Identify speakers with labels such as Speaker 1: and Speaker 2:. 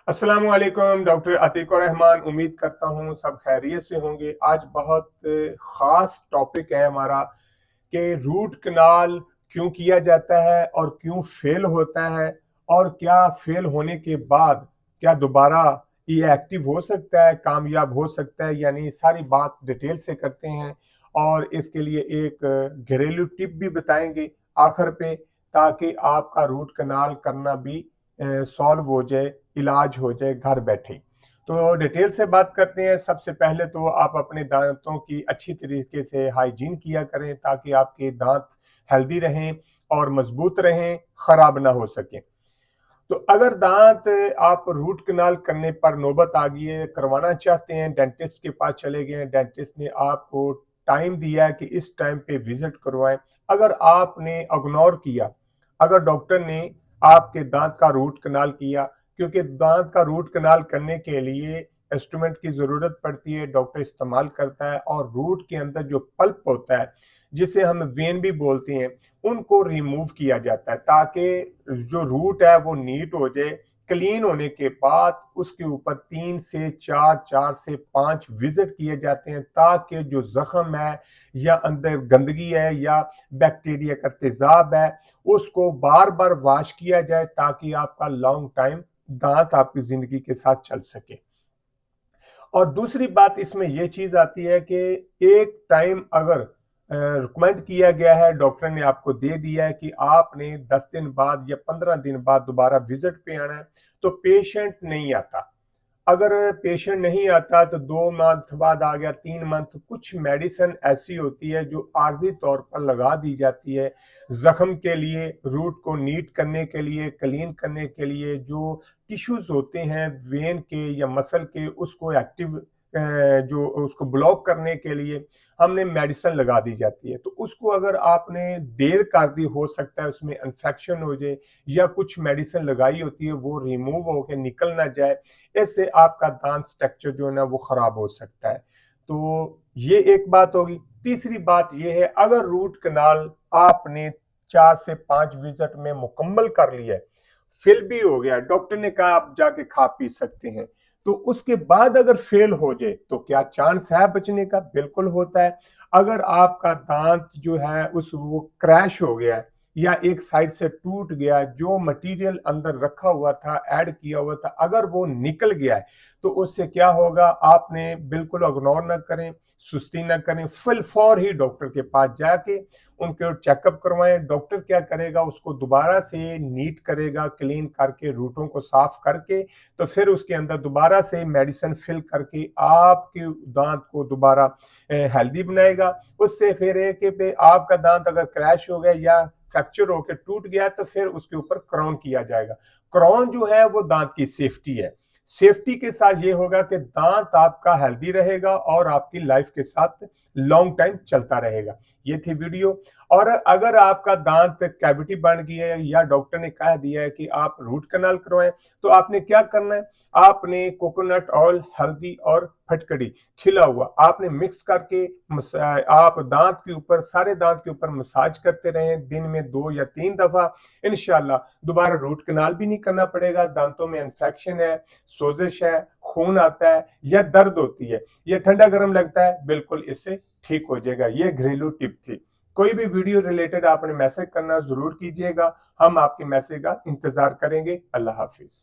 Speaker 1: अस्सलाम वालेकुम। डॉक्टर अतीक रहमान। उम्मीद करता हूँ सब खैरियत से होंगे। आज बहुत ख़ास टॉपिक है हमारा कि रूट कनाल क्यों किया जाता है और क्यों फेल होता है, और क्या फेल होने के बाद क्या दोबारा ये एक्टिव हो सकता है, कामयाब हो सकता है, यानी सारी बात डिटेल से करते हैं। और इसके लिए एक घरेलू टिप भी बताएंगे आखिर पे, ताकि आपका रूट कनाल करना भी सॉल्व हो जाए, इलाज हो जाए घर बैठे। तो डिटेल से बात करते हैं। सबसे पहले तो आप अपने दांतों की अच्छी तरीके से हाइजीन किया करें, ताकि आपके दांत हेल्दी रहें और मजबूत रहें, खराब ना हो सके। तो अगर दांत आप रूट कनाल करने पर नौबत आ गई है, करवाना चाहते हैं, डेंटिस्ट के पास चले गए, डेंटिस्ट ने आपको टाइम दिया है कि इस टाइम पे विजिट करवाएं, अगर आपने इग्नोर किया, अगर डॉक्टर ने आपके दांत का रूट कनाल किया, क्योंकि दांत का रूट कनाल करने के लिए इंस्ट्रूमेंट की जरूरत पड़ती है, डॉक्टर इस्तेमाल करता है, और रूट के अंदर जो पल्प होता है, जिसे हम वेन भी बोलते हैं, उनको रिमूव किया जाता है, ताकि जो रूट है वो नीट हो जाए। क्लीन होने के बाद उसके ऊपर 3 से 4, 4 से 5 विजिट किए जाते हैं, ताकि जो जख्म है या अंदर गंदगी है या बैक्टीरिया का तेजाब है, उसको बार बार वॉश किया जाए, ताकि आपका लॉन्ग टाइम दांत आपकी जिंदगी के साथ चल सके। और दूसरी बात इसमें यह चीज आती है कि एक टाइम अगर रिकमेंड किया गया है, डॉक्टर ने आपको दे दिया है कि आपने 10 दिन बाद या 15 दिन बाद दोबारा विजिट पे आना है, तो पेशेंट नहीं आता। अगर पेशेंट नहीं आता तो 2 मंथ बाद आ गया, 3 मंथ, कुछ मेडिसिन ऐसी होती है जो आर्जी तौर पर लगा दी जाती है जख्म के लिए, रूट को नीट करने के लिए, क्लीन करने के लिए। जो टिश्यूज होते हैं वेन के या मसल के, उसको एक्टिव जो उसको ब्लॉक करने के लिए हमने मेडिसिन लगा दी जाती है। तो उसको अगर आपने देर कर दी, हो सकता है उसमें इन्फेक्शन हो जाए, या कुछ मेडिसिन लगाई होती है वो रिमूव होकर निकल ना जाए, इससे आपका दांत स्ट्रक्चर जो है ना वो खराब हो सकता है। तो ये एक बात होगी। तीसरी बात ये है, अगर रूट कनाल आपने 4 से 5 विजिट में मुकम्मल कर लिया है, फिल भी हो गया, डॉक्टर ने कहा आप जाके खा पी सकते हैं, तो उसके बाद अगर फेल हो जाए तो क्या चांस है बचने का? बिल्कुल होता है। अगर आपका दांत जो है उस वो क्रैश हो गया है, या एक साइड से टूट गया, जो मटेरियल अंदर रखा हुआ था, ऐड किया हुआ था, अगर वो निकल गया है, तो उससे क्या होगा? आपने बिल्कुल इग्नोर ना करें, सुस्ती ना करें, फिल फौर ही डॉक्टर के पास जाके उनके चेकअप करवाएं। डॉक्टर क्या करेगा? उसको दोबारा से नीट करेगा, क्लीन करके, रूटों को साफ करके, तो फिर उसके अंदर दोबारा से मेडिसिन फिल करके आपके दांत को दोबारा हेल्दी बनाएगा। उससे फिर एक पे आपका दांत अगर क्रैश हो गया या फ्रैक्चर होकर टूट गया, तो फिर उसके ऊपर क्राउन किया जाएगा। क्राउन जो है वो दांत की सेफ्टी है। सेफ्टी के साथ ये होगा कि दांत आपका हेल्दी रहेगा और आपकी लाइफ के साथ लॉन्ग टाइम चलता रहेगा। ये थी वीडियो। और अगर आपका दांत कैविटी बन गई है या डॉक्टर ने कह दिया है कि आप रूट कनाल करवाएं, तो आपने क्या करना है? आपने कोकोनट ऑयल, हल्दी और फटकड़ी खिला हुआ आपने मिक्स करके आप दांत के ऊपर, सारे दांत के ऊपर मसाज करते रहें, दिन में 2 या 3 दफा। इंशाल्लाह दोबारा रूट कनाल भी नहीं करना पड़ेगा। दांतों में इन्फेक्शन है, सोजिश है, खून आता है या दर्द होती है या ठंडा गर्म लगता है, बिल्कुल इससे ठीक हो जाएगा। ये घरेलू टिप थी। कोई भी वीडियो रिलेटेड आपने मैसेज करना जरूर कीजिएगा, हम आपके मैसेज का इंतजार करेंगे। अल्लाह हाफिज।